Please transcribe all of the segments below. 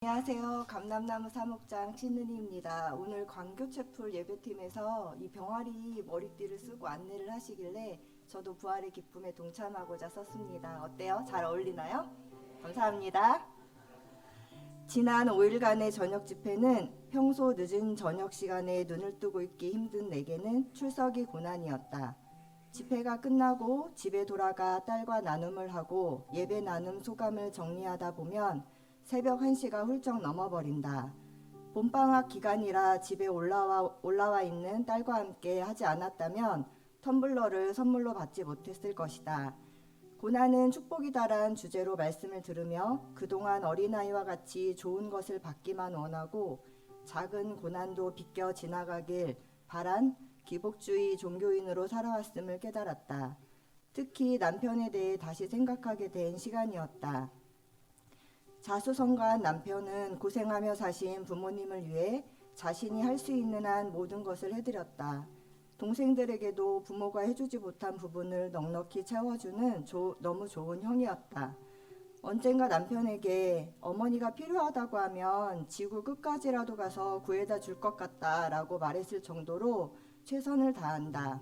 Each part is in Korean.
안녕하세요. 감람나무 사목장 신은희입니다. 오늘 광교채풀 예배팀에서 이 병아리 머리띠를 쓰고 안내를 하시길래 저도 부활의 기쁨에 동참하고자 썼습니다. 어때요? 잘 어울리나요? 감사합니다. 지난 5일간의 저녁 집회는 평소 늦은 저녁 시간에 눈을 뜨고 있기 힘든 내게는 출석이 고난이었다. 집회가 끝나고 집에 돌아가 딸과 나눔을 하고 예배 나눔 소감을 정리하다 보면 새벽 1시가 훌쩍 넘어버린다. 봄방학 기간이라 집에 올라와 있는 딸과 함께 하지 않았다면 텀블러를 선물로 받지 못했을 것이다. 고난은 축복이다란 주제로 말씀을 들으며 그동안 어린아이와 같이 좋은 것을 받기만 원하고 작은 고난도 비껴 지나가길 바란 기복주의 종교인으로 살아왔음을 깨달았다. 특히 남편에 대해 다시 생각하게 된 시간이었다. 자수성가한 남편은 고생하며 사신 부모님을 위해 자신이 할 수 있는 한 모든 것을 해드렸다. 동생들에게도 부모가 해주지 못한 부분을 넉넉히 채워주는 너무 좋은 형이었다. 언젠가 남편에게 어머니가 필요하다고 하면 지구 끝까지라도 가서 구해다 줄 것 같다라고 말했을 정도로 최선을 다한다.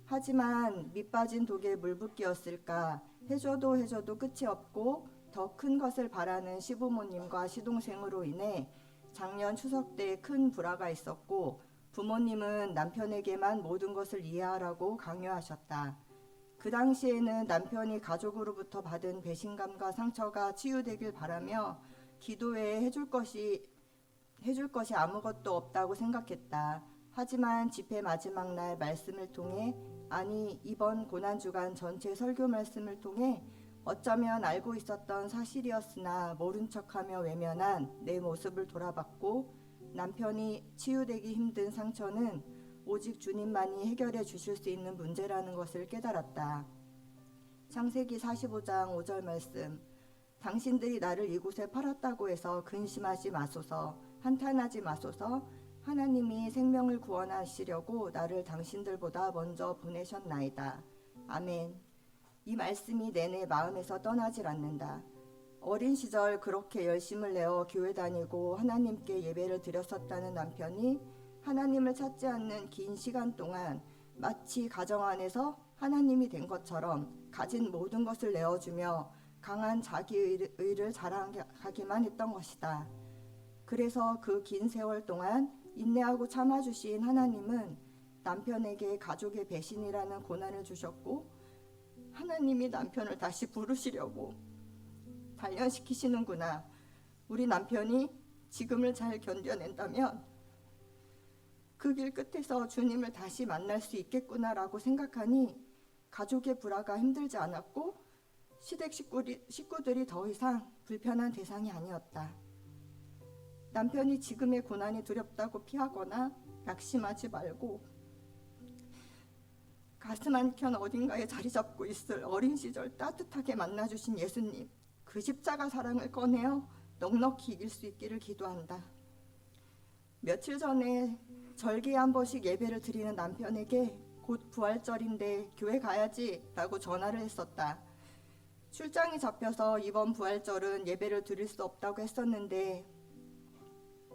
하지만 밑빠진 독에 물붓기였을까 해줘도 끝이 없고 더 큰 것을 바라는 시부모님과 시동생으로 인해 작년 추석 때 큰 불화가 있었고 부모님은 남편에게만 모든 것을 이해하라고 강요하셨다. 그 당시에는 남편이 가족으로부터 받은 배신감과 상처가 치유되길 바라며 기도에 해줄 것이 아무것도 없다고 생각했다. 하지만 집회 마지막 날 말씀을 통해 이번 고난주간 전체 설교 말씀을 통해 어쩌면 알고 있었던 사실이었으나 모른 척하며 외면한 내 모습을 돌아봤고 남편이 치유되기 힘든 상처는 오직 주님만이 해결해 주실 수 있는 문제라는 것을 깨달았다. 창세기 45장 5절 말씀. 당신들이 나를 이곳에 팔았다고 해서 근심하지 마소서, 한탄하지 마소서. 하나님이 생명을 구원하시려고 나를 당신들보다 먼저 보내셨나이다. 아멘. 이 말씀이 내내 마음에서 떠나질 않는다. 어린 시절 그렇게 열심을 내어 교회 다니고 하나님께 예배를 드렸었다는 남편이 하나님을 찾지 않는 긴 시간 동안 마치 가정 안에서 하나님이 된 것처럼 가진 모든 것을 내어주며 강한 자기의를 자랑하기만 했던 것이다. 그래서 그 긴 세월 동안 인내하고 참아주신 하나님은 남편에게 가족의 배신이라는 고난을 주셨고 하나님이 남편을 다시 부르시려고 단련시키시는구나. 우리 남편이 지금을 잘 견뎌낸다면 그 길 끝에서 주님을 다시 만날 수 있겠구나라고 생각하니 가족의 불화가 힘들지 않았고 시댁 식구들이 더 이상 불편한 대상이 아니었다. 남편이 지금의 고난이 두렵다고 피하거나 낙심하지 말고 가슴 한켠 어딘가에 자리 잡고 있을 어린 시절 따뜻하게 만나주신 예수님, 그 십자가 사랑을 꺼내어 넉넉히 이길 수 있기를 기도한다. 며칠 전에 절기에 한 번씩 예배를 드리는 남편에게 곧 부활절인데 교회 가야지 라고 전화를 했었다. 출장이 잡혀서 이번 부활절은 예배를 드릴 수 없다고 했었는데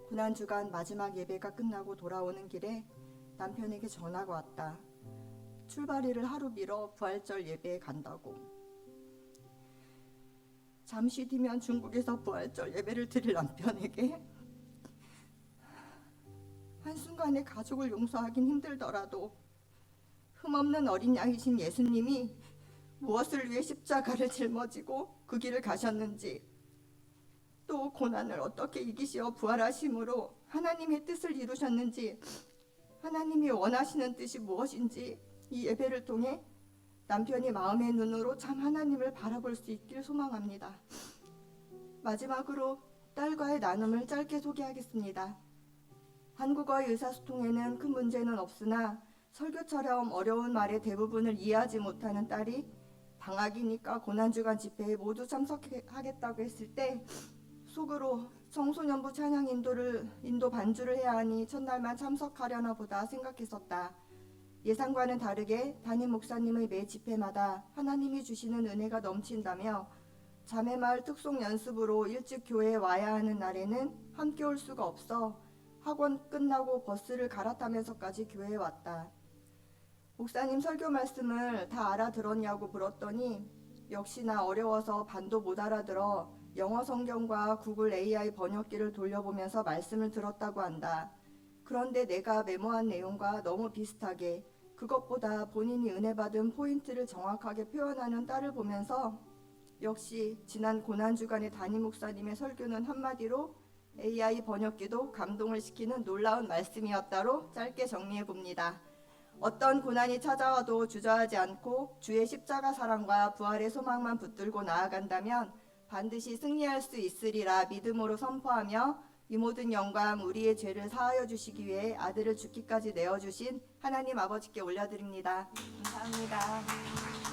고난주간 마지막 예배가 끝나고 돌아오는 길에 남편에게 전화가 왔다. 출발일을 하루 미뤄 부활절 예배에 간다고. 잠시 뒤면 중국에서 부활절 예배를 드릴 남편에게 한순간에 가족을 용서하긴 힘들더라도 흠없는 어린 양이신 예수님이 무엇을 위해 십자가를 짊어지고 그 길을 가셨는지, 또 고난을 어떻게 이기시어 부활하심으로 하나님의 뜻을 이루셨는지, 하나님이 원하시는 뜻이 무엇인지 이 예배를 통해 남편이 마음의 눈으로 참 하나님을 바라볼 수 있길 소망합니다. 마지막으로 딸과의 나눔을 짧게 소개하겠습니다. 한국어의 의사소통에는 큰 문제는 없으나 설교처럼 어려운 말의 대부분을 이해하지 못하는 딸이 방학이니까 고난주간 집회에 모두 참석하겠다고 했을 때 속으로 청소년부 찬양 인도 반주를 해야 하니 첫날만 참석하려나 보다 생각했었다. 예상과는 다르게 담임 목사님의 매 집회마다 하나님이 주시는 은혜가 넘친다며 자매마을 특송 연습으로 일찍 교회에 와야 하는 날에는 함께 올 수가 없어 학원 끝나고 버스를 갈아타면서까지 교회에 왔다. 목사님 설교 말씀을 다 알아들었냐고 물었더니 역시나 어려워서 반도 못 알아들어 영어 성경과 구글 AI 번역기를 돌려보면서 말씀을 들었다고 한다. 그런데 내가 메모한 내용과 너무 비슷하게 그것보다 본인이 은혜 받은 포인트를 정확하게 표현하는 딸을 보면서 역시 지난 고난주간의 담임 목사님의 설교는 한마디로 AI 번역기도 감동을 시키는 놀라운 말씀이었다로 짧게 정리해 봅니다. 어떤 고난이 찾아와도 주저하지 않고 주의 십자가 사랑과 부활의 소망만 붙들고 나아간다면 반드시 승리할 수 있으리라 믿음으로 선포하며 이 모든 영광 우리의 죄를 사하여 주시기 위해 아들을 죽기까지 내어주신 하나님 아버지께 올려드립니다. 감사합니다.